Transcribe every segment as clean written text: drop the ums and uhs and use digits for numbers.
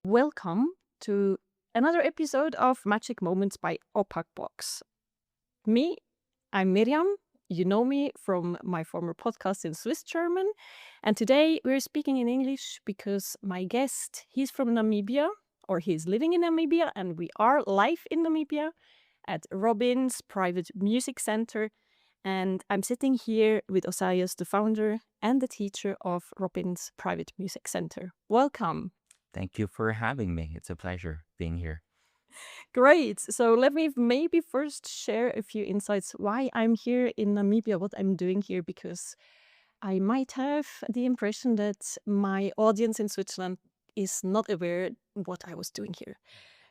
Welcome to another episode of Magic Moments by Opakbox. Me, I'm Miriam. You know me from my former podcast in Swiss German. And today we're speaking in English because my guest, he's from Namibia, or he's living in Namibia, and we are live in Namibia at Robin's Private Music Center. And I'm sitting here with Oseias, the founder and the teacher of Robin's Private Music Center. Welcome. Thank you for having me. It's a pleasure being here. Great. So let me maybe first share a few insights why I'm here in Namibia, what I'm doing here, because I might have the impression that my audience in Switzerland is not aware what I was doing here.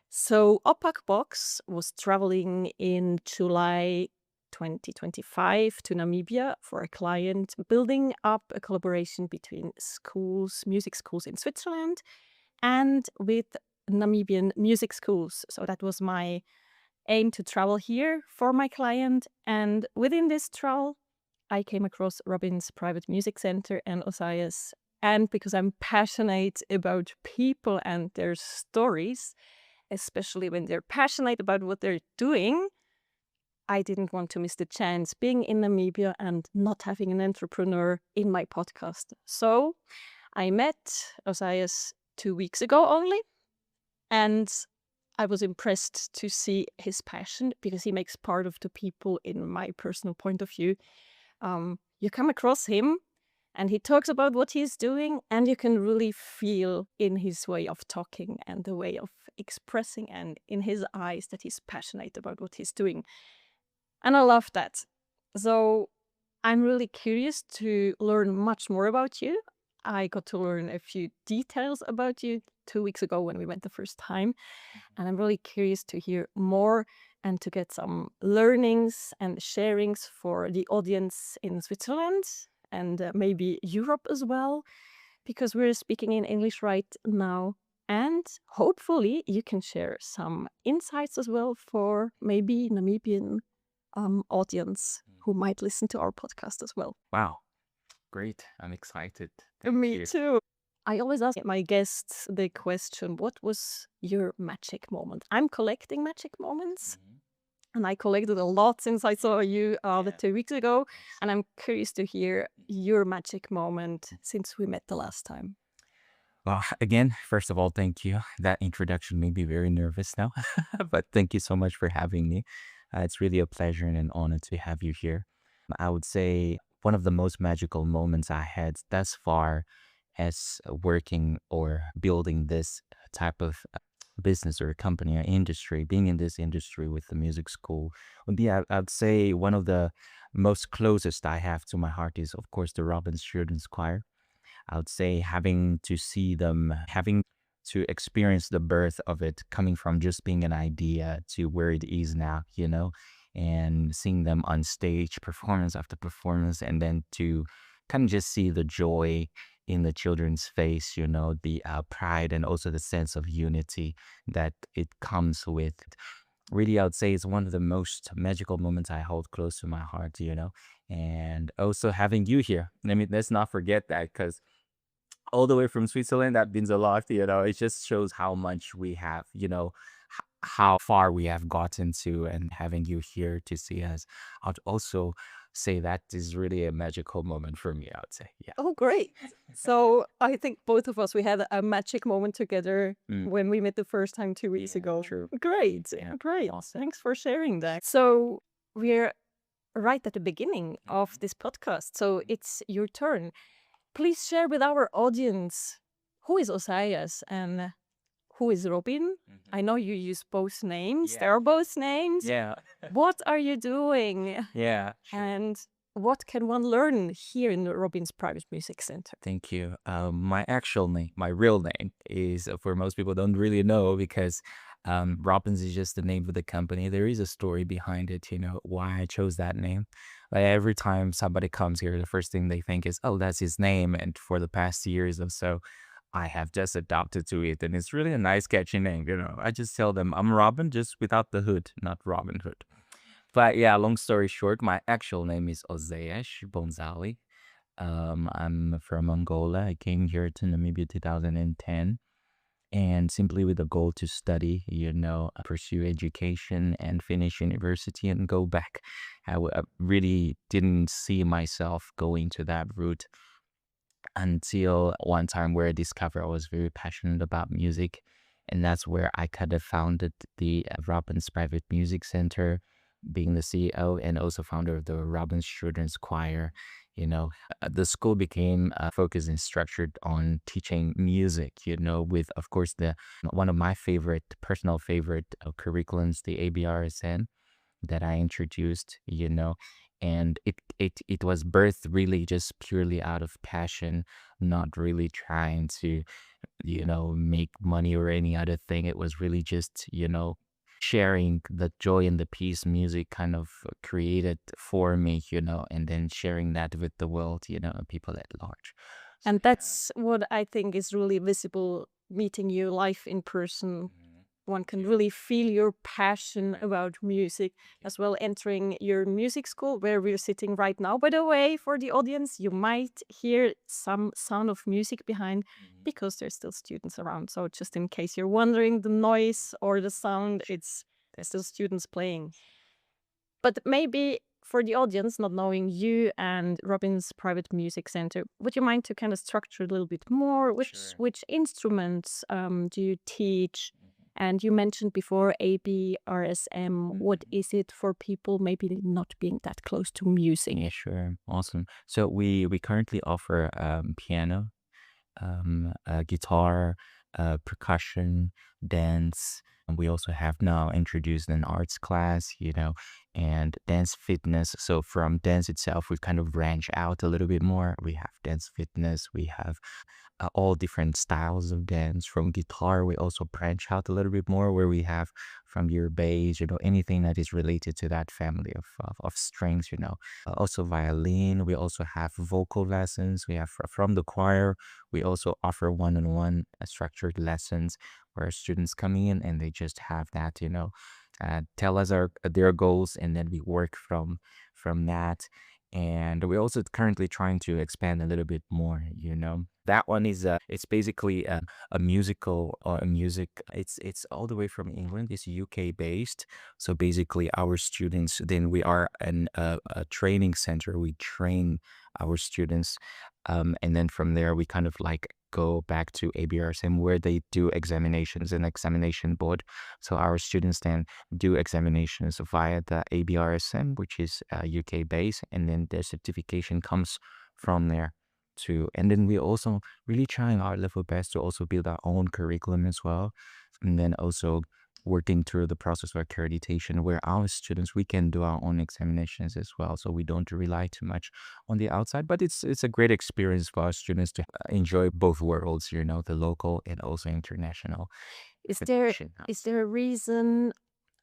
So Opakbox was traveling in July 2025 to Namibia for a client, building up a collaboration between schools, music schools in Switzerland, and with Namibian music schools. So that was my aim, to travel here for my client. And within this travel, I came across Robin's Private Music Center and Oseias. And because I'm passionate about people and their stories, especially when they're passionate about what they're doing, I didn't want to miss the chance being in Namibia and not having an entrepreneur in my podcast. So I met Oseias 2 weeks ago only, and I was impressed to see his passion because he makes part of the people in my personal point of view. You come across him and he talks about what he's doing, and you can really feel in his way of talking and the way of expressing and in his eyes that he's passionate about what he's doing. And I love that. So I'm really curious to learn much more about you. I got to learn a few details about you 2 weeks ago when we went the first time. And I'm really curious to hear more and to get some learnings and sharings for the audience in Switzerland and maybe Europe as well, because we're speaking in English right now. And hopefully you can share some insights as well for maybe Namibian audience who might listen to our podcast as well. Wow. Great. I'm excited. Me you. too. I always ask my guests the question, what was your magic moment? I'm collecting magic moments, and I collected a lot since I saw you the 2 weeks ago. And I'm curious to hear your magic moment since we met the last time. Well, again, first of all, thank you. That introduction made me very nervous now, but thank you so much for having me. It's really a pleasure and an honor to have you here. I would say one of the most magical moments I had thus far as working or building this type of business or company or industry, being in this industry with the music school, would be, I'd say, one of the most closest I have to my heart is, of course, the Robin's Children's Choir. I would say having to see them, having to experience the birth of it, coming from just being an idea to where it is now, and seeing them on stage, performance after performance, and then to kind of just see the joy in the children's face, the pride and also the sense of unity that it comes with. Really, I would say it's one of the most magical moments I hold close to my heart, and also having you here. I mean, let's not forget that, because all the way from Switzerland, that means a lot, it just shows how much we have, how far we have gotten to, and having you here to see us. I'd also say that is really a magical moment for me, I would say. Yeah. Oh, great. So I think both of us, we had a magic moment together Mm. when we met the first time 2 weeks Yeah, ago. true. Great. Yeah. Great. Awesome. Thanks for sharing that. So we're right at the beginning of this podcast. So it's your turn. Please share with our audience, who is Oseias and who is Robin? I know you use both names. Yeah. There are both names. Yeah. What are you doing? Yeah. Sure. And what can one learn here in the Robin's Private Music Center? Thank you. My actual name, my real name is, for most people don't really know, because Robbins is just the name of the company. There is a story behind it, why I chose that name. Like every time somebody comes here, the first thing they think is, oh, that's his name. And for the past years or so, I have just adopted to it. And it's really a nice, catchy name. I just tell them I'm Robin, just without the hood, not Robin Hood. But yeah, long story short, my actual name is Oseias Bonzali. I'm from Angola. I came here to Namibia 2010. and simply with the goal to study, pursue education and finish university and go back. I really didn't see myself going to that route until one time where I discovered I was very passionate about music. And that's where I kind of founded the Robbins Private Music Center, being the CEO and also founder of the Robbins Children's Choir. The school became focused and structured on teaching music, with, of course, the one of my personal favorite curriculums, the ABRSN that I introduced, and it was birthed really just purely out of passion, not really trying to, make money or any other thing. It was really just, sharing the joy and the peace music kind of created for me, and then sharing that with the world, and people at large. So And yeah. that's what I think is really visible meeting you live in person. Mhm. One Thank can you. really feel your passion Thank about music you. as well. Entering your music school where we're sitting right now. By the way, for the audience, you might hear some sound of music behind Mhm. because there's still students around. So just in case you're wondering, the noise or the sound, Sure. it's there's still students playing. But maybe for the audience, not knowing you and Robin's Private Music Center, would you mind to kind of structure a little bit more? Which Sure. which instruments do you teach? Mhm. And you mentioned before ABRSM. What Mhm. is it for people maybe not being that close to music? Yeah, sure. Awesome. So we currently offer piano, guitar, percussion, dance. And we also have now introduced an arts class, and dance fitness. So from dance itself, we kind of branch out a little bit more. We have dance fitness. We have all different styles of dance. From guitar, we also branch out a little bit more, where we have from your bass, anything that is related to that family of strings, also violin. We also have vocal lessons. We have from the choir. We also offer one-on-one structured lessons where students come in and they just have that, tell us their goals, and then we work from that. And we're also currently trying to expand a little bit more. That one is it's basically a musical or a music. It's all the way from England. It's UK based. So basically, our students. Then we are a training center. We train our students, and then from there we kind of like go back to ABRSM where they do examinations and examination board. So our students then do examinations via the ABRSM, which is UK based, and then their certification comes from there too. And then we also really trying our level best to also build our own curriculum as well, and then also working through the process of accreditation where our students we can do our own examinations as well, so we don't rely too much on the outside. But it's a great experience for our students to enjoy both worlds, the local and also international Is there education. is there a reason?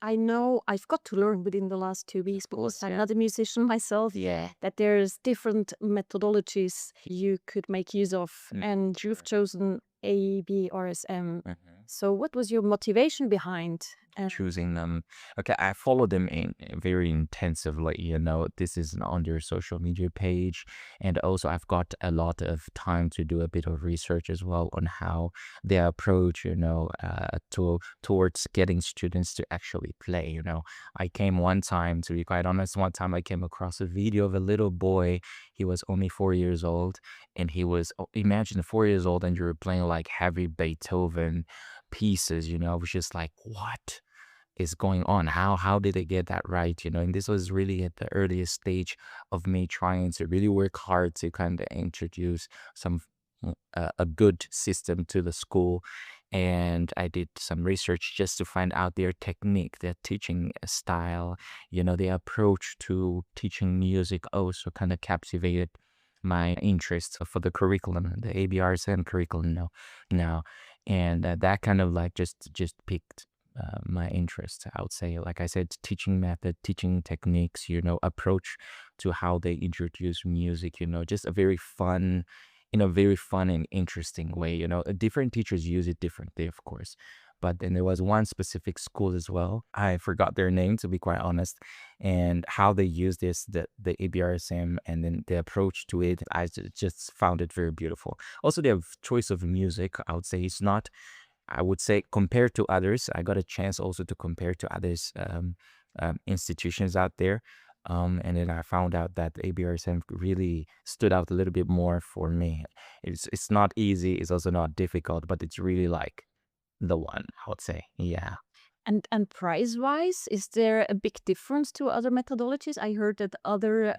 I know I've got to learn within the last 2 weeks Of because course, I'm yeah. not a musician myself, Yeah. that there's different methodologies you could make use of, and you've Sure. chosen ABRSM. Mhm. So what was your motivation behind? Choosing them. Okay, I follow them in very intensively. This is on their social media page, and also I've got a lot of time to do a bit of research as well on how they approach, towards getting students to actually play. I came one time, to be quite honest, one time I came across a video of a little boy. He was only 4 years old, and he was imagine 4 years old, and you're playing like heavy Beethoven pieces. I was just like, what is going on? How did they get that right? And this was really at the earliest stage of me trying to really work hard to kind of introduce some a good system to the school. And I did some research just to find out their technique, their teaching style, their approach to teaching music also kind of captivated my interest for the curriculum, the ABRSM curriculum now. And that kind of like just piqued my interest. I would say, like I said, teaching method, teaching techniques, approach to how they introduce music, just a very fun, in a very fun and interesting way. Different teachers use it differently, of course. But then there was one specific school as well. I forgot their name, to be quite honest, and how they use the ABRSM, and then the approach to it. Just found it very beautiful. Also, their choice of music, I would say, it's not I would say compared to others, I got a chance also to compare to others institutions out there. And then I found out that ABRSM really stood out a little bit more for me. It's not easy, it's also not difficult, but it's really like the one, I would say. Yeah. And price wise, is there a big difference to other methodologies? I heard that other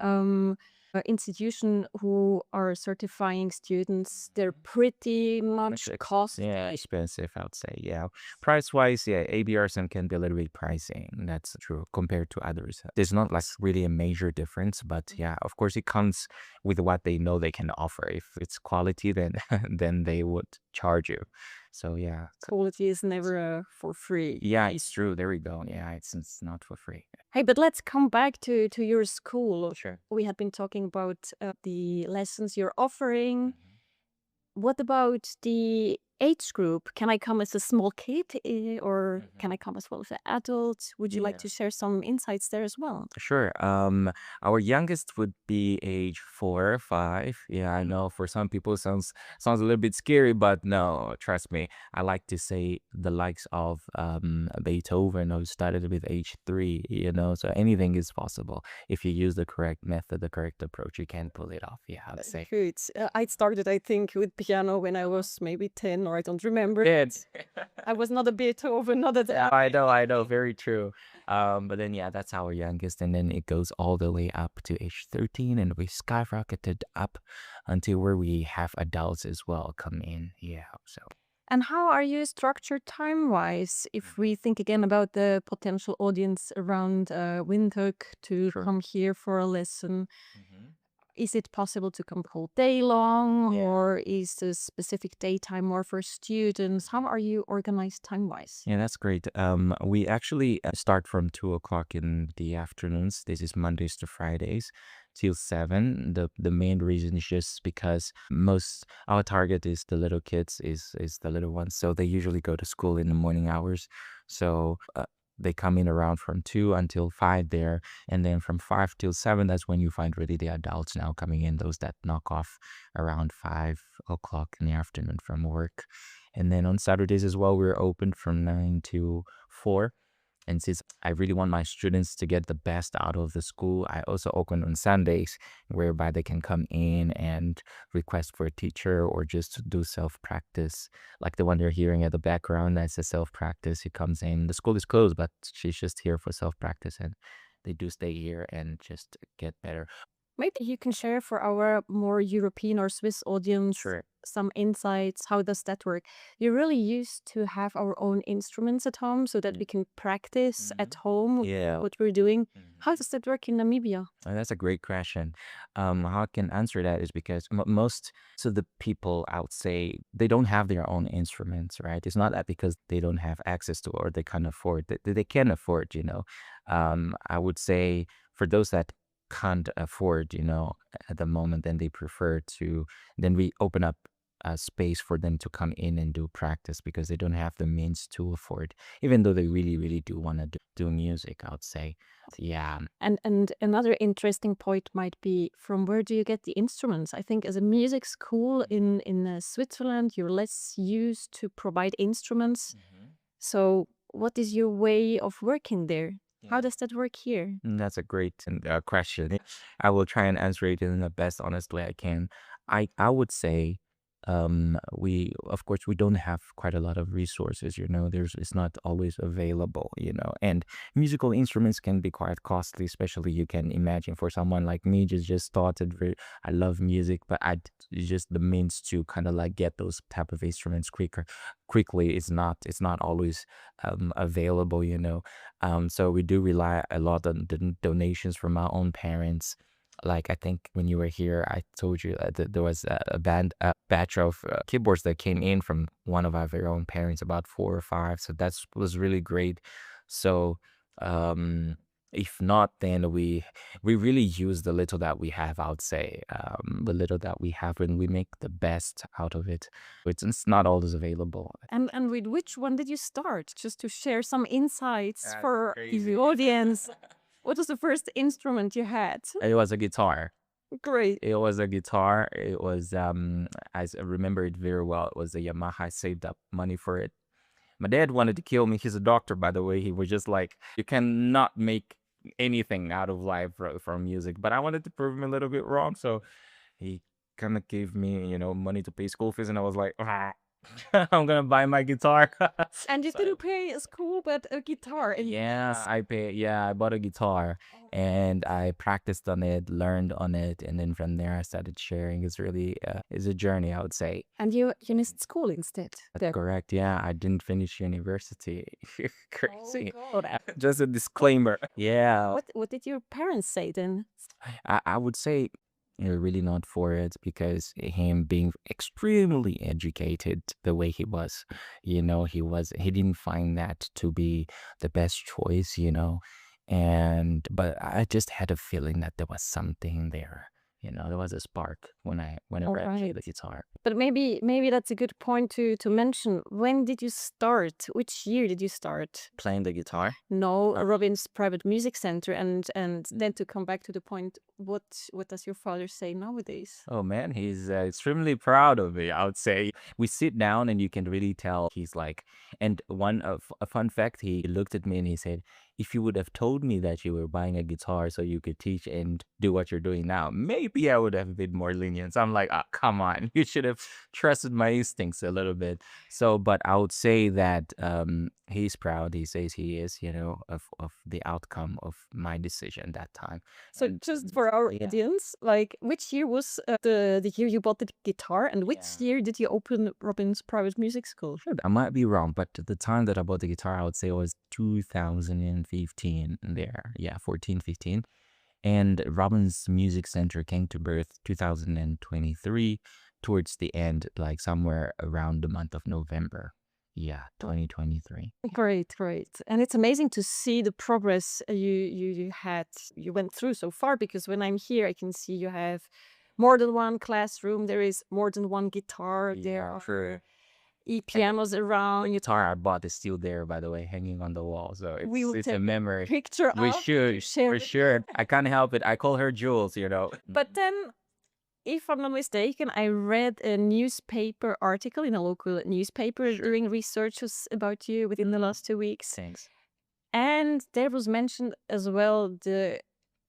institution who are certifying students, they're pretty much costly. Yeah, expensive, I would say. Yeah. Price wise, yeah, ABRSM can be a little bit pricey. That's true compared to others. There's not like really a major difference, but yeah, of course it comes with what they know they can offer. If it's quality, then then they would charge you. So yeah. Quality is never for free. Yeah, it's true. There we go. Yeah, it's not for free. Hey, but let's come back to your school. Sure. We had been talking about the lessons you're offering. What about the age group? Can I come as a small kid or can I come as well as an adult? Would you like Yeah. to share some insights there as well? Sure. Our youngest would be age 4 or 5. Yeah, I know for some people sounds a little bit scary, but no, trust me. I like to say the likes of Beethoven, who started with age 3. So anything is possible if you use the correct method, the correct approach. You can pull it off. Yeah, I'd say. Good. I started, I think, with piano when I was maybe 10, or I don't remember. Good. I was not a Beethoven, not a. I know, very true. But then yeah, that's our youngest, and then it goes all the way up to age 13, and we skyrocketed up until where we have adults as well come in. Yeah, so. And how are you structured time-wise? If we think again about the potential audience around Windhoek to Sure. come here for a lesson, is it possible to come whole day long, or is the specific daytime more for students? How are you organized time-wise? Yeah, that's great. We actually start from 2 o'clock in the afternoons. This is Mondays to Fridays till 7. The main reason is just because most our target is the little kids, is the little ones. So they usually go to school in the morning hours. So they come in around from 2 until 5 there, and then from 5 till 7, that's when you find really the adults now coming in, those that knock off around 5 o'clock in the afternoon from work. And then on Saturdays as well, we're open from 9 to 4. And since I really want my students to get the best out of the school, I also open on Sundays, whereby they can come in and request for a teacher or just do self-practice. Like the one you're hearing at the background, that's a self-practice. He comes in, the school is closed, but she's just here for self-practice, and they do stay here and just get better. Maybe you can share for our more European or Swiss audience Sure. some insights. How does that work? We really used to have our own instruments at home so that we can practice at home Yeah. what we're doing. How does that work in Namibia? That's a great question. How I can answer that is because most of the people, I would say, they don't have their own instruments, right? It's not that because they don't have access to or they can't afford. They can afford, I would say for those that can't afford, at the moment, then they prefer to, then we open up a space for them to come in and do practice because they don't have the means to afford, even though they really, really do want to do music, I would say. Yeah. And another interesting point might be, from where do you get the instruments? I think as a music school in Switzerland, you're less used to provide instruments. So what is your way of working there? How does that work here? That's a great question. I will try and answer it in the best honest way I can. I would say we of course we don't have quite a lot of resources, it's not always available, and musical instruments can be quite costly, especially you can imagine for someone like me just started I love music, but just the means to kind of like get those type of instruments quickly it's not always available, so we do rely a lot on donations from our own parents. Like I think when you were here, I told you that there was a batch of keyboards that came in from one of our very own parents, about 4 or 5. So that was really great. So um, if not, then we really use the little that we have. I would say the little that we have, and we make the best out of it. It's not always available. And with which one did you start? Just to share some insights That's for crazy. the audience. What was the first instrument you had? It was a guitar. Great. It was a guitar. It was I remember it very well. It was a Yamaha. I saved up money for it. My dad wanted to kill me. He's a doctor, by the way. He was just like, you cannot make anything out of life from music. But I wanted to prove him a little bit wrong. So he kind of gave me, money to pay school fees. And I was like, "Ah, I'm going to buy my guitar." And you So didn't pay a school, but a guitar. And yeah, I bought a guitar and I practiced on it, learned on it, and then from there I started sharing. It's really it's a journey, I would say. and you missed school instead. That's correct. Yeah, I didn't finish university. Oh Crazy. God. Just a disclaimer. Yeah, What did your parents say then? I would say you're really not for it because him being extremely educated the way he was, he didn't find that to be the best choice, but I just had a feeling that there was something there. There was a spark whenever I played the guitar. But maybe that's a good point to mention. When did you start? Which year did you start? Playing the guitar? No, Robin's private music center, and then to come back to the point, what does your father say nowadays? Oh man, he's extremely proud of me, I would say. We sit down and you can really tell he's like, and one of a fun fact, he looked at me and he said, if you would have told me that you were buying a guitar so you could teach and do what you're doing now, maybe I would have been more lenient. So I'm like, oh, come on, you should have trusted my instincts a little bit. So, but I would say that he's proud. He says he is, of the outcome of my decision that time. So just for our Yeah. audience, like which year was the year you bought the guitar, and which Yeah. year did you open Robin's private music school? I might be wrong, but the time that I bought the guitar, I would say it was 2015 there. Yeah, 14, 15. And Robin's Music Center came to birth 2023 towards the end, like somewhere around the month of November. Yeah, 2023. Great, great. And it's amazing to see the progress you went through so far, because when I'm here I can see you have more than one classroom, there is more than one guitar, there are Sure. pianos The around. guitar I bought is still there, by the way, hanging on the wall. So We will it's take a memory. Picture We up, should, share for it. sure. I can't help it. I call her Jules. But then, if I'm not mistaken, I read a newspaper article in a local newspaper doing researches about you within the last 2 weeks. Thanks. And there was mentioned as well the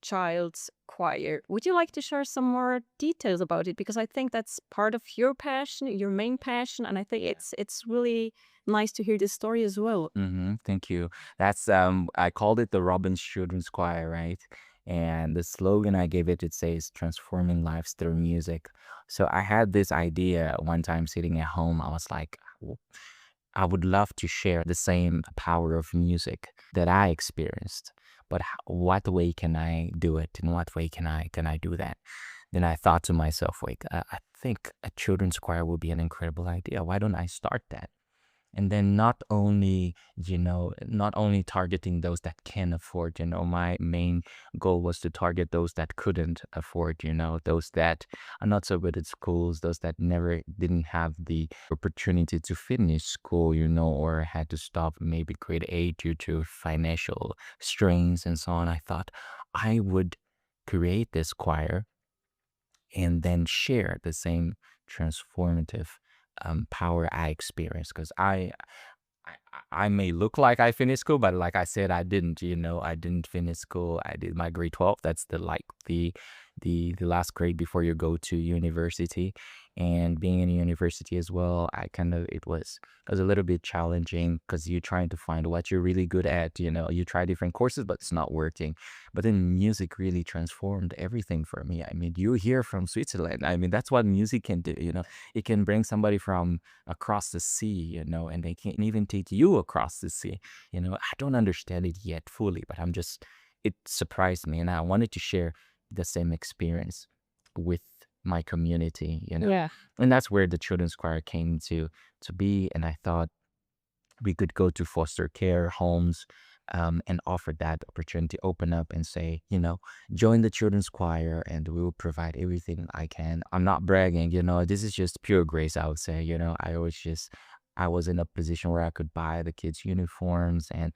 child's choir. Would you like to share some more details about it? Because I think that's part of your passion, your main passion, and I think it's really nice to hear this story as well. Thank you. That's I called it the Robin's Children's Choir, right? And the slogan I gave it says transforming lives through music. So I had this idea one time sitting at home. I was like, I would love to share the same power of music that I experienced, but what way can I do it? In what way can I do that? Then I thought to myself, wait, I think a children's choir would be an incredible idea. Why don't I start that? And then not only targeting those that can afford, my main goal was to target those that couldn't afford, those that are not so good at schools, those that never didn't have the opportunity to finish school, or had to stop maybe grade 8 due to financial strains and so on. I thought I would create this choir and then share the same transformative power I experienced, because I may look like I finished school, but like I said, I didn't. I didn't finish school. I did my grade 12. That's the last grade before you go to university. And being in university as well, it was a little bit challenging because you're trying to find what you're really good at. You try different courses, but it's not working. But then music really transformed everything for me. I mean, you hear from Switzerland. I mean, that's what music can do. It can bring somebody from across the sea, and they can even take you across the sea. I don't understand it yet fully, but it surprised me, and I wanted to share the same experience with my community. Yeah. And that's where the children's choir came to be. And I thought we could go to foster care homes, and offer that opportunity, open up and say, join the children's choir and we will provide everything I can. I'm not bragging, this is just pure grace, I would say. I was in a position where I could buy the kids uniforms and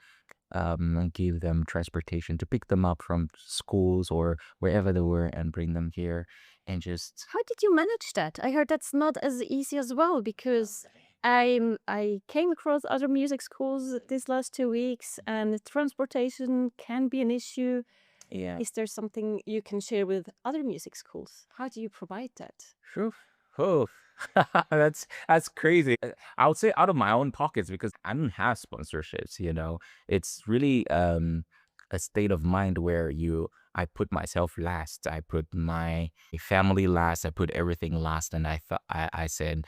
give them transportation to pick them up from schools or wherever they were and bring them here and just How did you manage that? I heard that's not as easy as well, because I came across other music schools this last 2 weeks, and transportation can be an issue. Yeah. Is there something you can share with other music schools? How do you provide that? Phew. Oh, that's crazy. I would say out of my own pockets because I don't have sponsorships, you know. It's really a state of mind where you I put myself last. I put my family last. I put everything last, and I said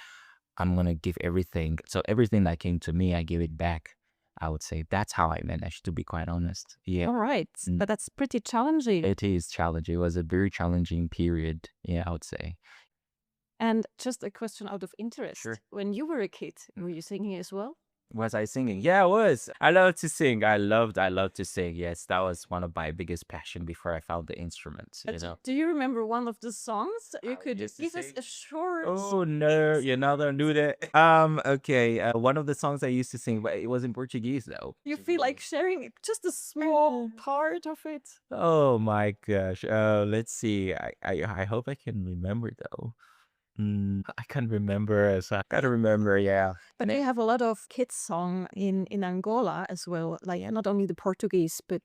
I'm gonna give everything. So everything that came to me, I give it back. I would say that's how I managed, to be quite honest. Yeah. All right, Mm. but that's pretty challenging. It is challenging. It was a very challenging period. Yeah, I would say. And just a question out of Sure. interest. When you were a kid, were you singing as well? Was I singing? Yeah, I was. I love to sing. I love to sing. Yes, that was one of my biggest passion before I found the instruments, you know. Do you remember one of the songs? You could used to give us sing. a short. Oh no, you know, don't do that. Okay. One of the songs I used to sing, but it was in Portuguese though. You feel like sharing just a small part of it? Oh my gosh. Let's see. I hope I can remember though. I can't remember. As I gotta remember. Yeah. But they have a lot of kids song in Angola as well, like not only the Portuguese, but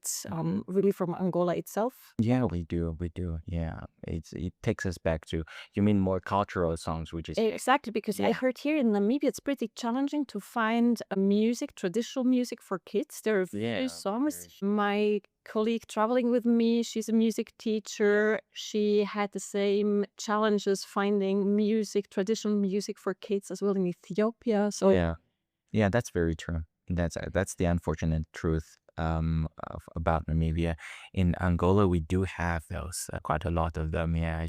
really from Angola itself. Yeah, we do. We do. Yeah. It takes us back to, you mean more cultural songs, which is Exactly, because I yeah. heard here in Namibia it's pretty challenging to find a music, traditional music for kids. There are a few Yeah. songs. My colleague traveling with me, she's a music teacher. She had the same challenges finding music, traditional music for kids as well in Ethiopia. So Yeah. Yeah, that's very true. That's the unfortunate truth about Namibia. In Angola, we do have those, quite a lot of them. Yeah,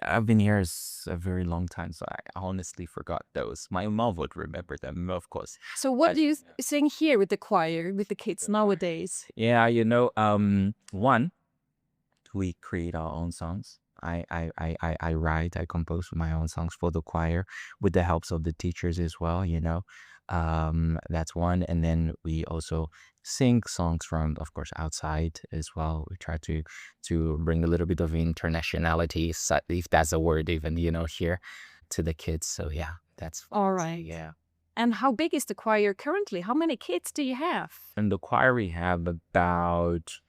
I've been here a very long time, so I honestly forgot those. My mom would remember them, of course. So what But do you sing here with the choir, with the kids nowadays? yeah, one, we create our own songs. I write, I compose my own songs for the choir with the helps of the teachers as well, you know. That's one. And then we also sing songs from, of course, outside as well. We try to bring a little bit of internationality, if that's a word even, you know, here to the kids. So yeah, that's All right. yeah. And how big is the choir currently? How many kids do you have? In the choir, we have about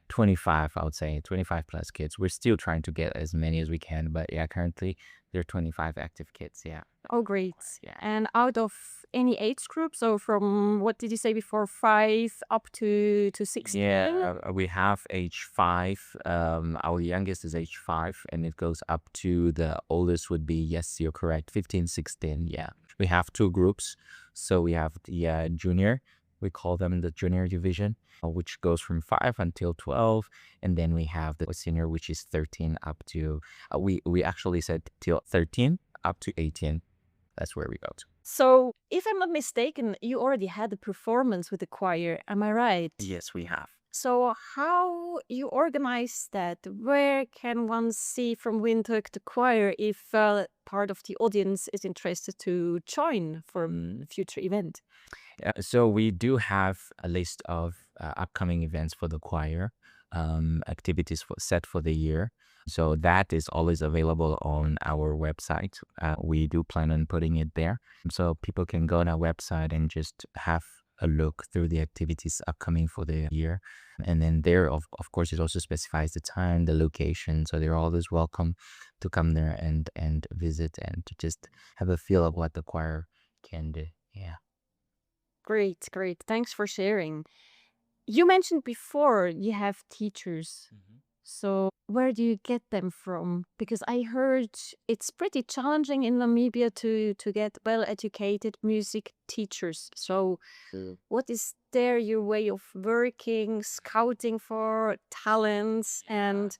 25, I would say, 25 plus kids. We're still trying to get as many as we can, but yeah, currently there are 25 active kids. Yeah. Oh, great. Yeah. And out of any age group, so from what did you say before, 5 up to 16? Yeah, we have age 5. Our youngest is age 5, and it goes up to the oldest would be, yes, you're correct, 15, 16. Yeah. We have two groups. So we have the junior, we call them the junior division, which goes from 5 until 12. And then we have the senior, which is 13 up to, we actually said till 13 up to 18. That's where we go to. So, if I'm not mistaken, you already had a performance with the choir. Am I right? Yes, we have. So, how you organize that? Where can one see from Windhoek the choir if part of the audience is interested to join for a future event? So we do have a list of upcoming events for the choir, activities set for the year. So that is always available on our website. We do plan on putting it there. So people can go on our website and just have a look through the activities upcoming for the year. And then there, of course, it also specifies the time, the location. So they're always welcome to come there and visit and to just have a feel of what the choir can do. Yeah. Great, great. Thanks for sharing. You mentioned before you have teachers. So, where do you get them from? Because I heard it's pretty challenging in Namibia to get well-educated music teachers. So, what is there your way of working, scouting for talents, and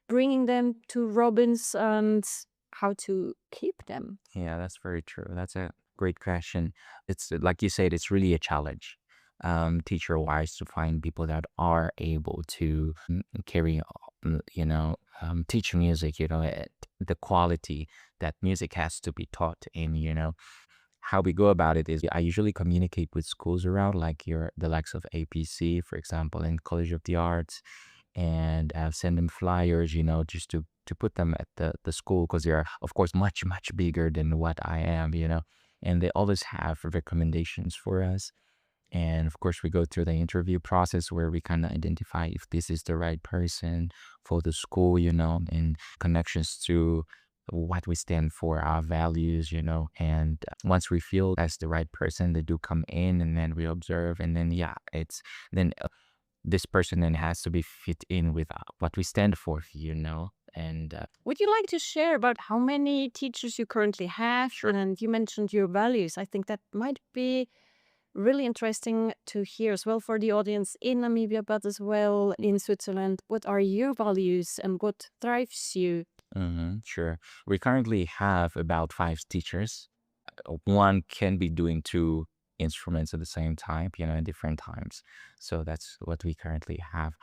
bringing them to Robbins, and how to keep them? Yeah, that's very true. That's a great question. It's like you said, it's really a challenge, teacher wise, to find people that are able to carry, teach music, at the quality that music has to be taught in, How we go about it is I usually communicate with schools around, like the likes of APC, for example, and College of the Arts, and send them flyers, just to put them at the school because they are, of course, much, much bigger than what I am, and they always have recommendations for us. And of course, we go through the interview process where we kind of identify if this is the right person for the school, and connections to what we stand for, our values, And once we feel that's the right person, they do come in, and then we observe. And then, yeah, then this person then has to be fit in with what we stand for. And Would you like to share about how many teachers you currently have? sure. And you mentioned your values. I think that might be really interesting to hear as well for the audience in Namibia, but as well in Switzerland. What are your values and what drives you? Sure. We currently have about 5 teachers. One can be doing 2 instruments at the same time, at different times. So that's what we currently have.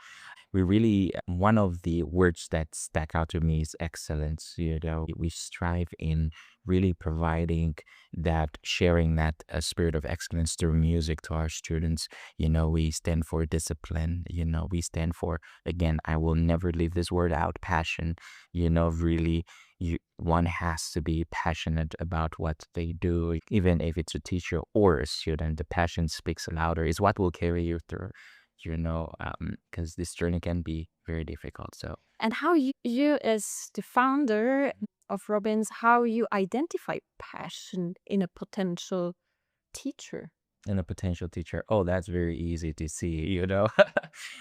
We really, one of the words that stack out to me is excellence. We strive in really providing that, sharing that spirit of excellence through music to our students. We stand for discipline. We stand for, again, I will never leave this word out, passion. Really, one has to be passionate about what they do, even if it's a teacher or a student. The passion speaks louder, is what will carry you through, because this journey can be very difficult. So, And how you as the founder of Robbins, how you identify passion in a potential teacher? in a potential teacher, oh, that's very easy to see,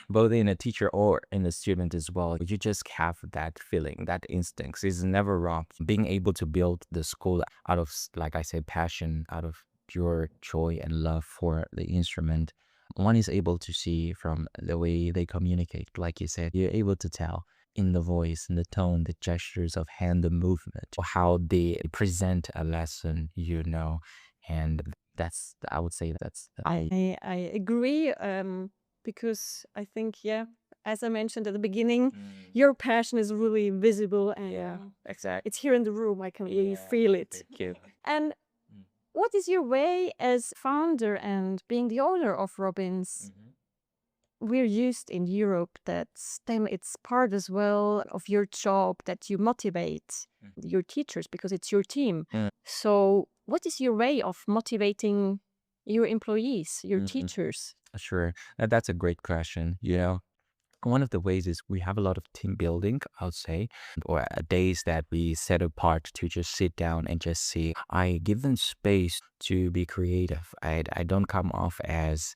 both in a teacher or in a student as well. You just have that feeling, that instincts is never wrong. Being able to build the school out of, like I said, passion, out of pure joy and love for the instrument, one is able to see from the way they communicate. Like you said, you're able to tell in the voice, in the tone, the gestures of hand, the movement, how they present a lesson, and I would say that's I agree because I think, yeah, as I mentioned at the beginning, your passion is really visible and exactly. it's here in the room. I can really feel it. Thank you. And what is your way as founder and being the owner of Robbins? We're used in Europe that STEM, it's part as well of your job that you motivate your teachers because it's your team. So what is your way of motivating your employees, your teachers? Sure. That's a great question. One of the ways is we have a lot of team building, I would say, or days that we set apart to just sit down and just see. I give them space to be creative. I don't come off as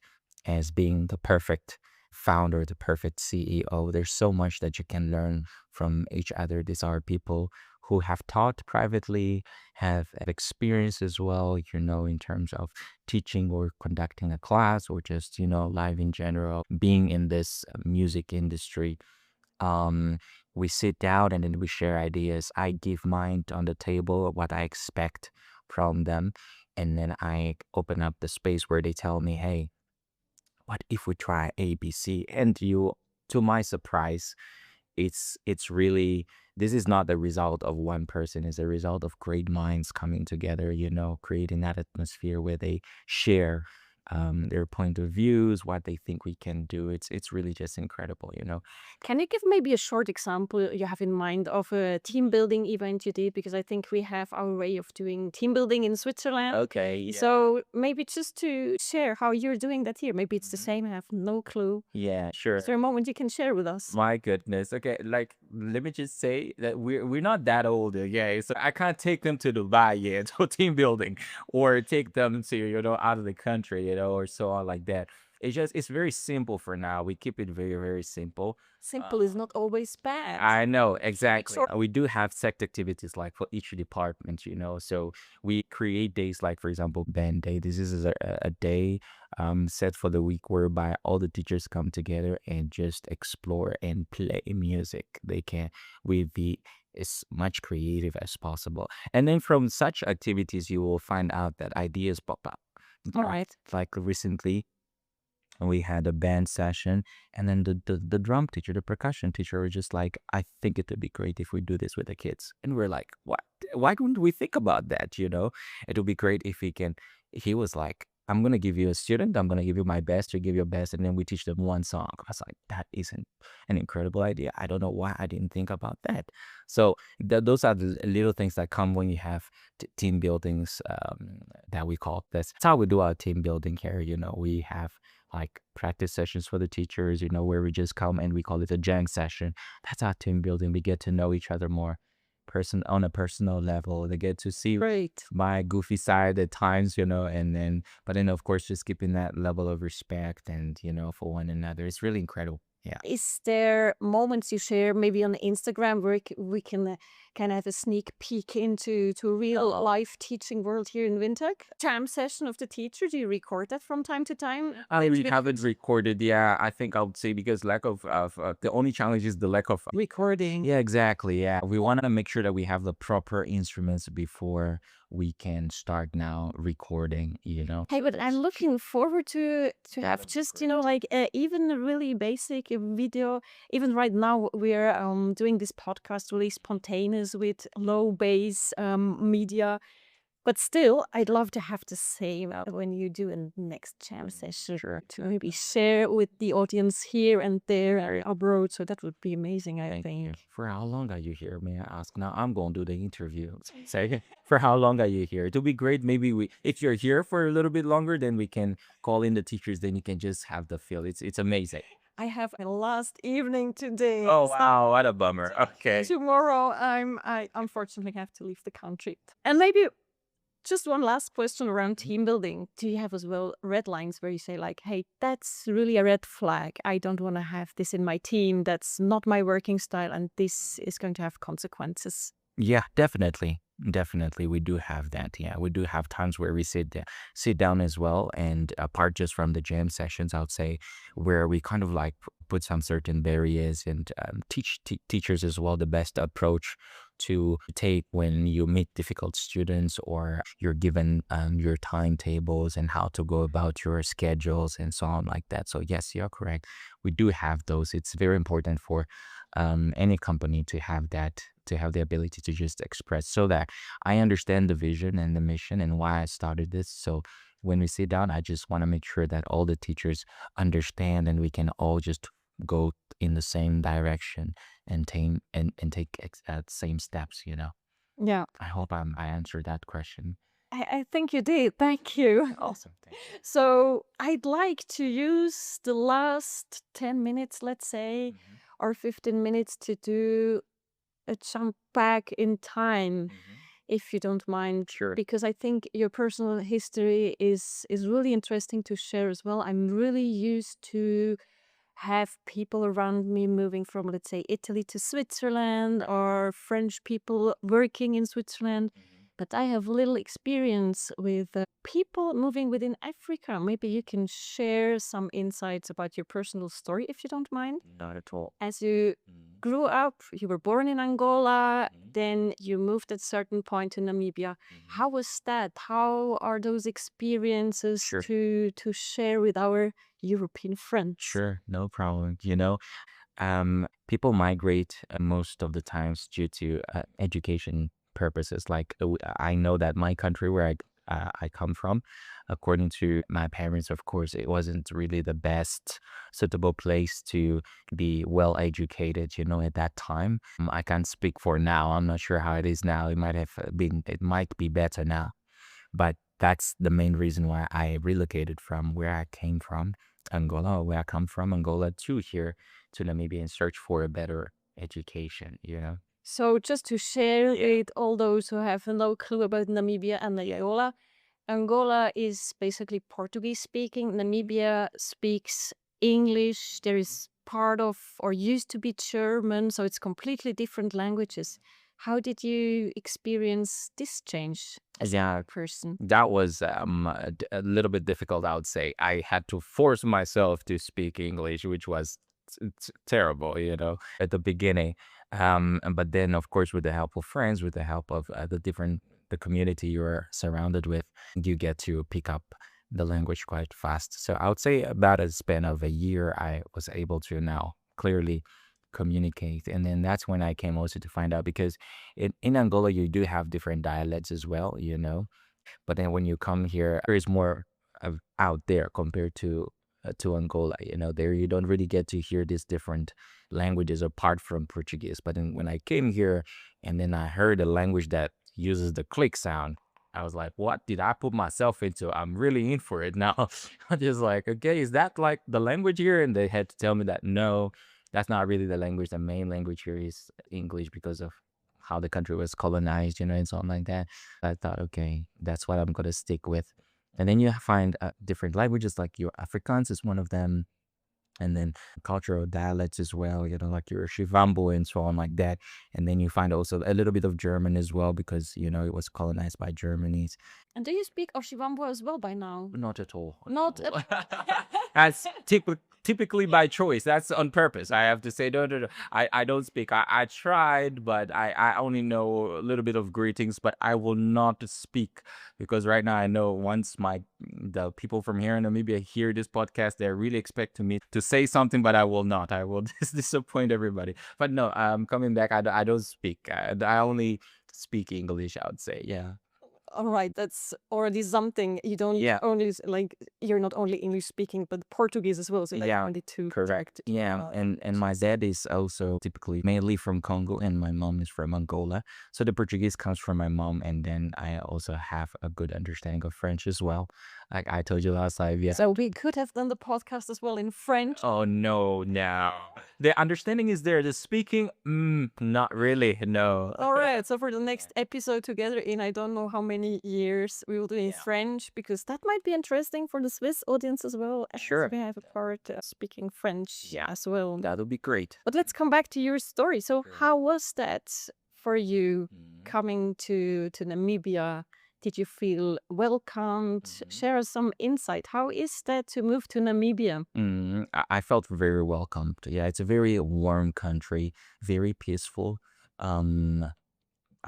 being the perfect founder, the perfect CEO. There's so much that you can learn from each other. These are people who have taught privately, have experience as well, in terms of teaching or conducting a class or just, live in general, being in this music industry. We sit down and then we share ideas. I give mine on the table, what I expect from them. And then I open up the space where they tell me, hey, what if we try ABC? And to my surprise, it's really, this is not the result of one person. It's a result of great minds coming together, creating that atmosphere where they share their point of views, what they think we can do. It's really just incredible. Can you give maybe a short example you have in mind of a team building event you did? Because I think we have our way of doing team building in Switzerland. Okay. Yeah. So maybe just to share how you're doing that here. Maybe it's the same. I have no clue. Yeah, sure. Is there a moment you can share with us? My goodness. Okay, like let me just say that we're not that old, okay? So I can't take them to Dubai yet, to team building, or take them to, out of the country, or so on like that. It's very simple for now. We keep it very, very simple. Simple is not always bad. I know, exactly. Sort- We do have sect activities like for each department, so we create days like, for example, band day. This is a day set for the week whereby all the teachers come together and just explore and play music. They can with the as much creative as possible. And then from such activities, you will find out that ideas pop up. All right. Like recently, we had a band session, and then the drum teacher, the percussion teacher, was just like, I think it would be great if we do this with the kids. And we're like, what? Why couldn't we think about that? It would be great if we can. He was like, I'm gonna give you a student. I'm gonna give you my best. You give your best, and then we teach them one song. I was like, that isn't an incredible idea. I don't know why I didn't think about that. So those are the little things that come when you have team buildings, that we call this. That's how we do our team building here. We have like practice sessions for the teachers. Where we just come and we call it a jang session. That's our team building. We get to know each other more on a personal level. They get to see Great. my goofy side at times, and then but then of course just keeping that level of respect and for one another. It's really incredible. Yeah. Is there moments you share maybe on Instagram where we can kind of have a sneak peek into to real life teaching world here in Windhoek? Jam session of the teacher. Do you record that from time to time? We haven't recorded. Yeah, I think I would say because lack of the only challenge is the lack of Recording. yeah, exactly. Yeah, we want to make sure that we have the proper instruments before we can start now recording. Hey, but I'm looking forward to have just like even a really basic video. Even right now, we're doing this podcast really spontaneous with low bass media. But still, I'd love to have the same when you do a next jam session. Sure. To maybe share with the audience here and there abroad. So that would be amazing, I Thank you. think. For how long are you here? May I ask? Now I'm going to do the interview. Say, for how long are you here? It would be great. Maybe if you're here for a little bit longer, then we can call in the teachers. Then you can just have the feel. It's amazing. I have my last evening today. Oh wow, what a bummer. Okay. Tomorrow, I unfortunately have to leave the country. And maybe just one last question around team building. Do you have as well red lines where you say like, hey, that's really a red flag. I don't want to have this in my team. That's not my working style. And this is going to have consequences. Yeah, definitely. Definitely. We do have that. Yeah. We do have times where we sit down as well. And apart just from the jam sessions, I would say, where we kind of like put some certain barriers and teach teachers as well the best approach to take when you meet difficult students or you're given your timetables and how to go about your schedules and so on like that. So yes, you're correct. We do have those. It's very important for any company to have that, to have the ability to just express so that I understand the vision and the mission and why I started this. So when we sit down, I just want to make sure that all the teachers understand and we can all just go in the same direction and take same steps. Yeah, I hope I answered that question. I think you did. Thank you. Awesome. Thank you. So I'd like to use the last 10 minutes, let's say, or 15 minutes to do a jump back in time, if you don't mind. Sure. Because I think your personal history is really interesting to share as well. I'm really used to have people around me moving from, let's say, Italy to Switzerland or French people working in Switzerland. But I have little experience with people moving within Africa. Maybe you can share some insights about your personal story, if you don't mind. Not at all. As you grew up, you were born in Angola, then you moved at a certain point to Namibia. How was that? How are those experiences Sure. to share with our European friends? Sure, no problem. People migrate most of the times due to education purposes. Like I know that my country where I come from, according to my parents, of course, it wasn't really the best suitable place to be well educated. At that time, I can't speak for now. I'm not sure how it is now. It might be better now. But that's the main reason why I relocated from where I came from, Angola, or where I come from, Angola, to here to Namibia and search for a better education. So just to share with all those who have no clue about Namibia and Angola, Angola is basically Portuguese speaking. Namibia speaks English. There is part of or used to be German, so it's completely different languages. How did you experience this change as Yeah, a person? that was a little bit difficult, I would say. I had to force myself to speak English, which was terrible, at the beginning. But then, of course, with the help of friends, with the help of the community you're surrounded with, you get to pick up the language quite fast. So I would say about a span of a year, I was able to now clearly communicate. And then that's when I came also to find out because in Angola, you do have different dialects as well. But then when you come here, there is more out there compared to Angola. There you don't really get to hear these different languages apart from Portuguese. But then when I came here and then I heard a language that uses the click sound, I was like, what did I put myself into? I'm really in for it now. I'm just like, okay, is that like the language here? And they had to tell me that no, that's not really the language. The main language here is English because of how the country was colonized, and something like that. I thought, okay, that's what I'm going to stick with. And then you find different languages, like your Afrikaans is one of them. And then cultural dialects as well, like your Shivambo and so on like that. And then you find also a little bit of German as well because, it was colonized by Germans. And do you speak Oshivambo as well by now? Not at all. Not That's typically by choice. That's on purpose. I have to say, no, no, no. I don't speak. I tried, but I only know a little bit of greetings, but I will not speak because right now I know once the people from here in Namibia hear this podcast, they're really expecting me to say something, but I will not. I will disappoint everybody. But no, coming back, I don't speak. I only speak English, I would say. Yeah. all right. That's already something. You don't Yeah. only like you're not only English speaking, but Portuguese as well. So like Yeah, only two. correct. Yeah, and my dad is also typically mainly from Congo, and my mom is from Angola. So the Portuguese comes from my mom, and then I also have a good understanding of French as well. Like I told you last time, yeah. So we could have done the podcast as well in French. Oh no, no. The understanding is there. The speaking, not really. No. All right. So for the next episode together in I don't know how many years we will do in French because that might be interesting for the Swiss audience as well. As Sure. we have a part speaking French Yeah. as well. That would be great. But let's come back to your story. So Sure. how was that for you Mhm. coming to Namibia? Did you feel welcomed? Share us some insight. How is that to move to Namibia? I felt very welcomed. Yeah, it's a very warm country, very peaceful. Um,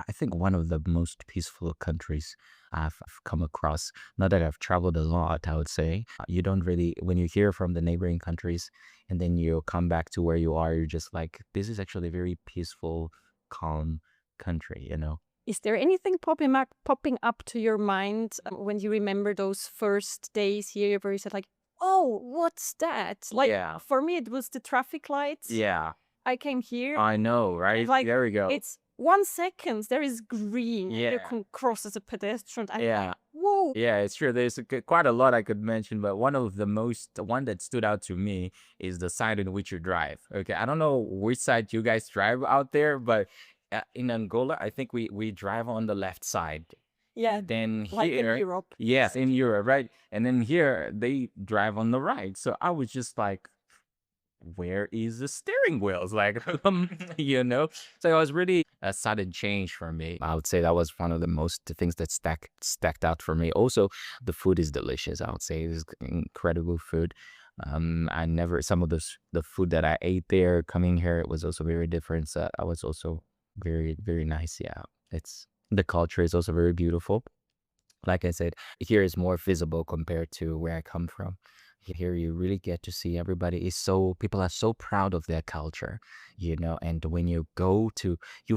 I think one of the most peaceful countries I've come across. Not that I've traveled a lot, I would say. You don't really, when you hear from the neighboring countries and then you come back to where you are, you're just like, this is actually a very peaceful, calm country. Is there anything popping up to your mind when you remember those first days here where you said like, oh, what's that? Like Yeah. for me, it was the traffic lights. Yeah, I came here. I know, right? Like There we go. it's 1 second. There is green. You Yeah. can cross as a pedestrian. I'm Yeah. like, whoa. Yeah, it's true. There's quite a lot I could mention, but the one that stood out to me is the side in which you drive. Okay, I don't know which side you guys drive out there, but in Angola, I think we drive on the left side. Yeah. Then Like in here, Europe. yes, in Europe, right? And then here they drive on the right. So I was just like, where is the steering wheels? Like, So it was really a sudden change for me. I would say that was one of the things that stacked out for me. Also, the food is delicious. I would say it's incredible food. I never some of the food that I ate there coming here, it was also very different. So I was also very, very nice. Yeah. The culture is also very beautiful. Like I said, here is more visible compared to where I come from. Here you really get to see people are so proud of their culture. And when you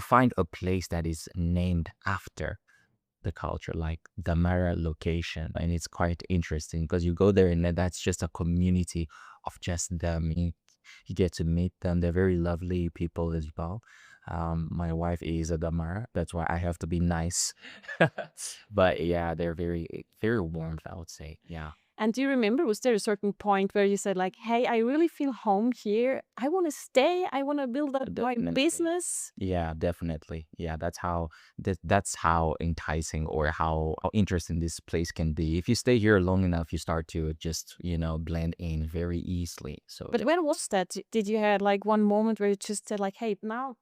find a place that is named after the culture, like the Mara location. And it's quite interesting because you go there and that's just a community of just them. You get to meet them. They're very lovely people as well. My wife is a Damara. That's why I have to be nice. But yeah, they're very, very warm, I would say. Yeah. And do you remember, was there a certain point where you said like, hey, I really feel home here. I want to stay. I want to build up my Definitely. business. Yeah, definitely. Yeah, that's how enticing or how interesting this place can be. If you stay here long enough, you start to just, blend in very easily. So But when was that? Did you have like one moment where you just said like, hey, now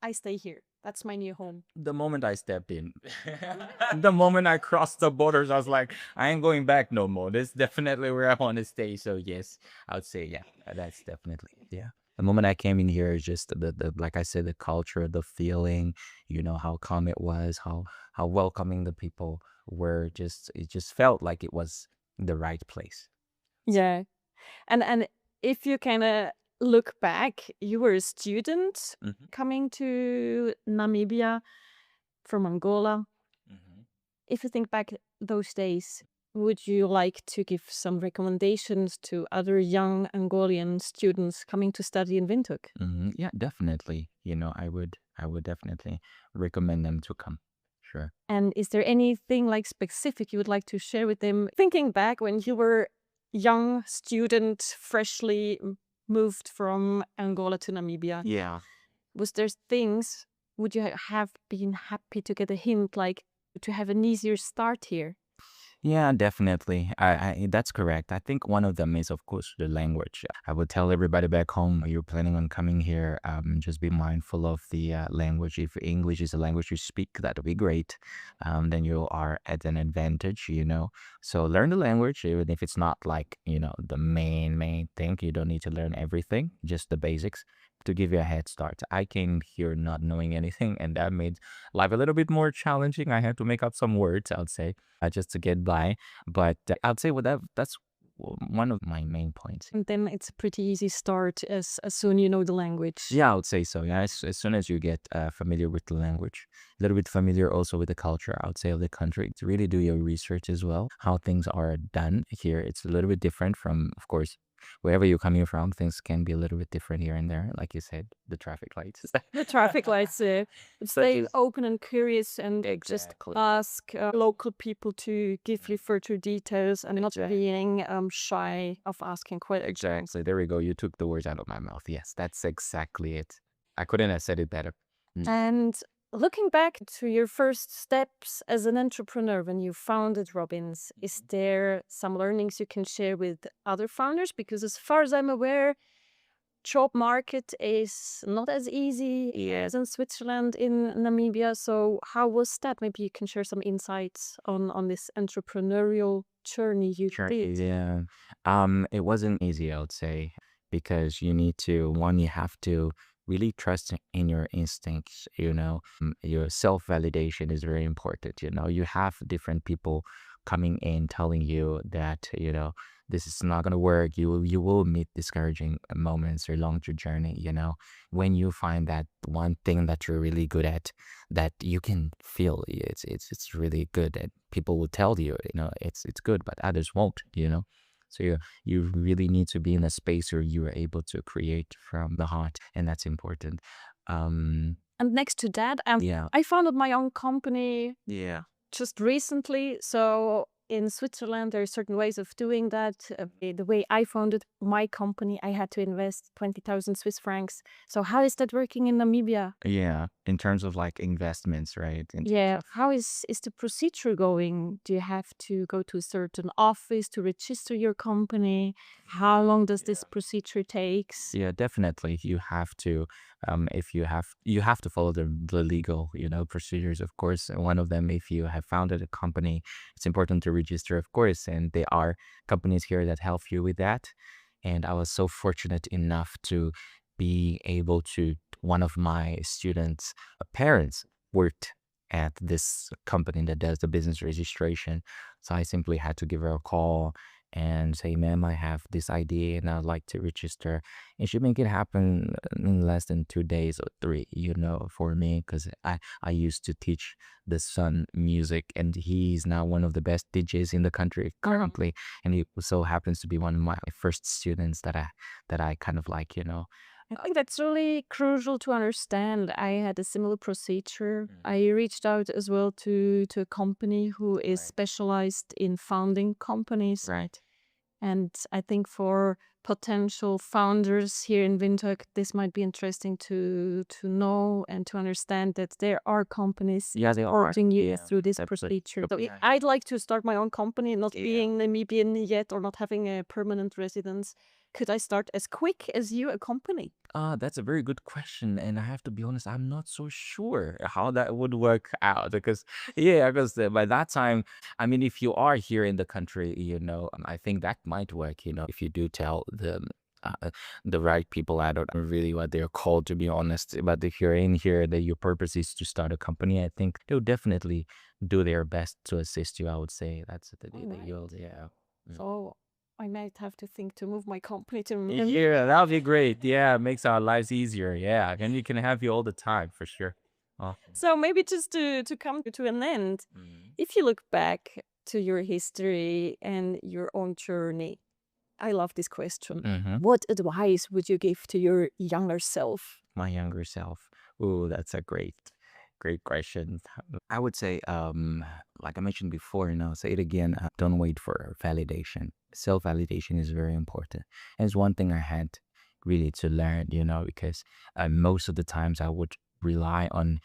I stay here. That's my new home. the moment I stepped in, the moment I crossed the borders, I was like, I ain't going back no more. This is definitely where I want to stay. So yes, I would say, yeah, that's definitely, yeah. The moment I came in here is just the like I said, the culture, the feeling, how calm it was, how welcoming the people were. It just felt like it was the right place. Yeah. And if you kind of look back, you were a student coming to Namibia from Angola. If you think back those days, would you like to give some recommendations to other young Angolian students coming to study in Windhoek? Yeah, definitely. I would definitely recommend them to come. Sure. And is there anything like specific you would like to share with them? Thinking back when you were young student, freshly moved from Angola to Namibia, Yeah. was there things would you have been happy to get a hint like to have an easier start here? Yeah, definitely. That's correct. I think one of them is, of course, the language. I would tell everybody back home, you're planning on coming here, just be mindful of the language. If English is a language you speak, that would be great. Then you are at an advantage. So learn the language, even if it's not like, the main thing. You don't need to learn everything, just the basics to give you a head start. I came here not knowing anything, and that made life a little bit more challenging. I had to make up some words, I would say, just to get by. But I'd say that's one of my main points. And then it's a pretty easy start as soon you know the language. Yeah, I would say so. Yeah, as soon as you get familiar with the language, a little bit familiar also with the culture, I would say, of the country, to really do your research as well. How things are done here, it's a little bit different from, of course, wherever you're coming from. Things can be a little bit different here and there. Like you said, the traffic lights. The traffic lights, Such stay as open and curious and just exactly. ask local people to give you further details and not Exactly. being shy of asking questions. Exactly. There we go. You took the words out of my mouth. Yes, that's exactly it. I couldn't have said it better. And looking back to your first steps as an entrepreneur when you founded Robbins, is there some learnings you can share with other founders? Because as far as I'm aware, job market is not as easy as in Switzerland, in Namibia. So how was that? Maybe you can share some insights on this entrepreneurial journey you Sure. did. Yeah. It wasn't easy, I would say, because you have to really trust in your instincts. Your self-validation is very important. You have different people coming in telling you that, this is not gonna work. You will meet discouraging moments along your journey. When you find that one thing that you're really good at, that you can feel it's really good, and people will tell you, it's good, but others won't. So you really need to be in a space where you are able to create from the heart, and that's important. um And next to that, yeah. I founded my own company Yeah. just recently. So in Switzerland, there are certain ways of doing that. The way I founded my company, I had to invest 20,000 Swiss francs. So how is that working in Namibia? Yeah, in terms of like investments, right? Yeah, how is the procedure going? Do you have to go to a certain office to register your company? How long does this procedure takes? Yeah, definitely. You have to, if you have to follow the legal, procedures, of course. And one of them, if you have founded a company, it's important to register, of course. And there are companies here that help you with that. And I was so fortunate enough to be able to, one of my students' parents worked at this company that does the business registration. So I simply had to give her a call and say, ma'am, I have this idea and I'd like to register. And she make it happen in less than 2 days or three, for me, because I used to teach the son music, and he's now one of the best DJs in the country currently. And he so happens to be one of my first students that I kind of like. I think that's really crucial to understand. I had a similar procedure. I reached out as well to a company who is specialized in founding companies. Right. And I think for potential founders here in Windhoek, this might be interesting to know and to understand that there are companies Yeah, they are. supporting you Yeah, through this absolutely. procedure. So Yeah. I'd like to start my own company, not Yeah. being Namibian yet or not having a permanent residence. Could I start as quick as you a company? That's a very good question, and I have to be honest, I'm not so sure how that would work out because, yeah, because by that time, I mean, if you are here in the country, I think that might work. If you do tell the right people, I don't know really what they're called, to be honest. But if you're in here, that your purpose is to start a company, I think they'll definitely do their best to assist you. I would say that's the Alright. yield. Yeah. So I might have to think to move my company to Yeah, that would be great. Yeah, it makes our lives easier. Yeah, and you can have you all the time for sure. Oh. So maybe just to come to an end, if you look back, to your history and your own journey, I love this question. Mm-hmm. What advice would you give to your younger self? My younger self. Oh, that's a great question. I would say, like I mentioned before, say it again. Don't wait for validation. Self validation is very important, and it's one thing I had really to learn. Because most of the times I would rely on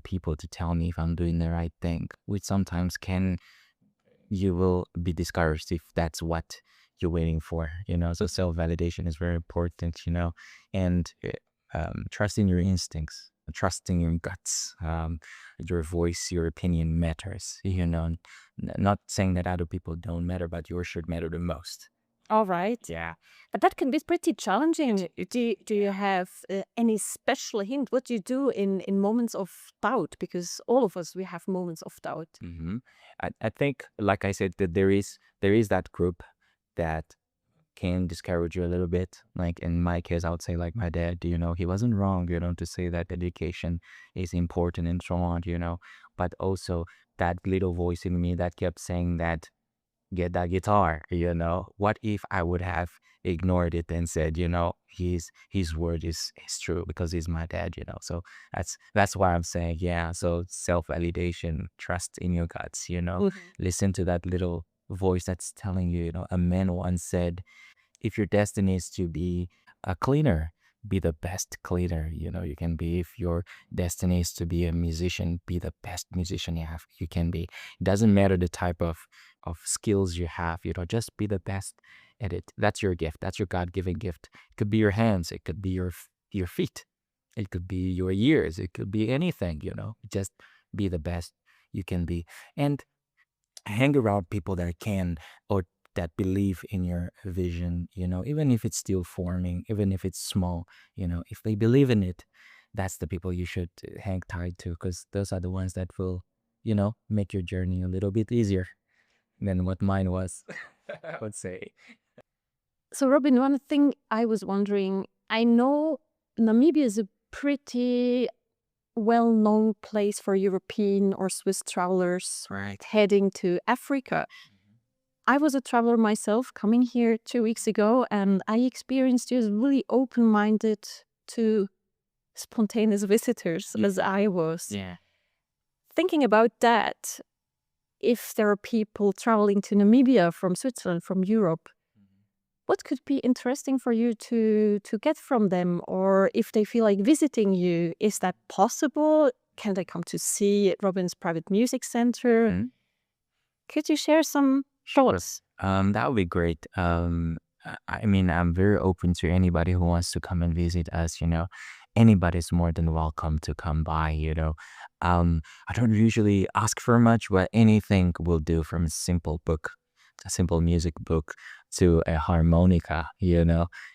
people to tell me if I'm doing the right thing, which sometimes you will be discouraged if that's what you're waiting for. So self validation is very important. And trusting your instincts, trusting your guts, your voice, your opinion matters. Not saying that other people don't matter, but yours should matter the most. All right. Yeah. But that can be pretty challenging. Do you have any special hint? What do you do in moments of doubt? Because all of us, we have moments of doubt. Mm-hmm. I think, like I said, that there is that group that can discourage you a little bit. Like in my case, I would say like my dad, he wasn't wrong, to say that education is important and so on, but also that little voice in me that kept saying that get that guitar, what if I would have ignored it and said, his word is true because he's my dad, so that's why I'm saying, yeah. So self-validation, trust in your guts, listen to that little voice that's telling you, a man once said, if your destiny is to be a cleaner, be the best cleaner you can be. If your destiny is to be a musician, be the best musician you can be. It doesn't matter the type of skills you have, just be the best at it. That's your gift. That's your God-given gift. It could be your hands, it could be your feet, it could be your ears, it could be anything, just be the best you can be. And hang around people that can, or that believe in your vision, even if it's still forming, even if it's small, if they believe in it, that's the people you should hang tight to, because those are the ones that will, make your journey a little bit easier than what mine was, I would say. So, Robin, one thing I was wondering, I know Namibia is a pretty well-known place for European or Swiss travelers Right. heading to Africa. I was a traveler myself coming here 2 weeks ago, and I experienced you as really open-minded to spontaneous visitors as I was. Yeah. Thinking about that, if there are people traveling to Namibia from Switzerland, from Europe, what could be interesting for you to get from them? Or if they feel like visiting you, is that possible? Can they come to see Robin's private music center? Mhm. Could you share some thoughts? That would be great. I mean, I'm very open to anybody who wants to come and visit us, Anybody's more than welcome to come by, I don't usually ask for much, but anything will do, from a simple music book to a harmonica,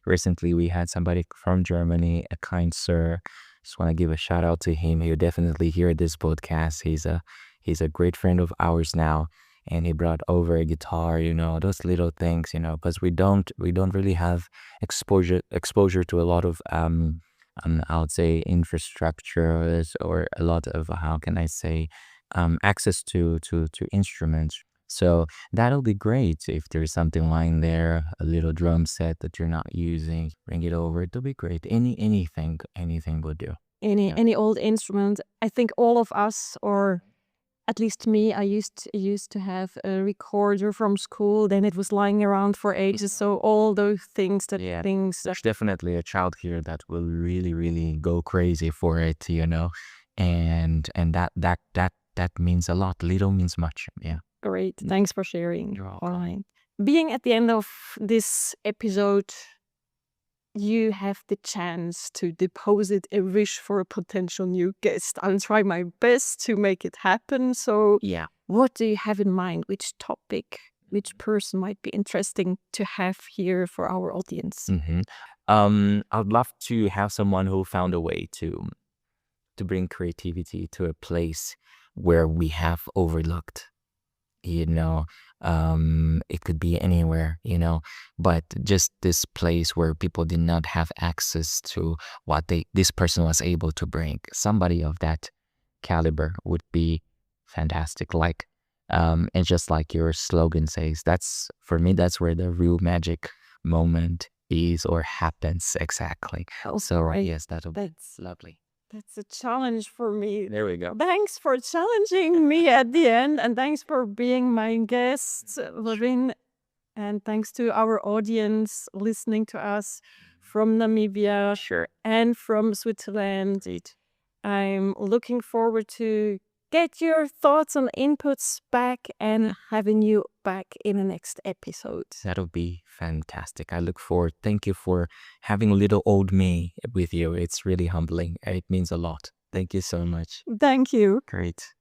Recently we had somebody from Germany, a kind sir. Just want to give a shout out to him. He'll definitely hear this podcast. He's a great friend of ours now, and he brought over a guitar, those little things, because we don't really have exposure to a lot of I would say infrastructures, or a lot of, how can I say, access to instruments. So that'll be great. If there's something lying there, a little drum set that you're not using, bring it over. It'll be great. Anything will do. Any old instrument? I think all of us, or at least me, I used to have a recorder from school. Then it was lying around for ages. So all those things Yeah. There's definitely a child here that will really, really go crazy for it, and that means a lot. Little means much. Yeah. Great. Thanks for sharing. You're All welcome. right. Being at the end of this episode, you have the chance to deposit a wish for a potential new guest. I'll try my best to make it happen. So, Yeah. what do you have in mind? Which topic, which person might be interesting to have here for our audience? I'd love to have someone who found a way to bring creativity to a place where we have overlooked. It could be anywhere, but just this place where people did not have access to what this person was able to bring. Somebody of that caliber would be fantastic. Like And just like your slogan says, that's for me, that's where the real magic moment is or happens exactly. So Right. yes, that'll be That's lovely. that's a challenge for me. There we go. Thanks for challenging me at the end, and thanks for being my guest, Lorraine. And thanks to our audience listening to us from Namibia Sure. and from Switzerland. Indeed. I'm looking forward to get your thoughts and inputs back and having you back in the next episode. That'll be fantastic. I look forward. Thank you for having little old me with you. It's really humbling. It means a lot. Thank you so much. Thank you. Great.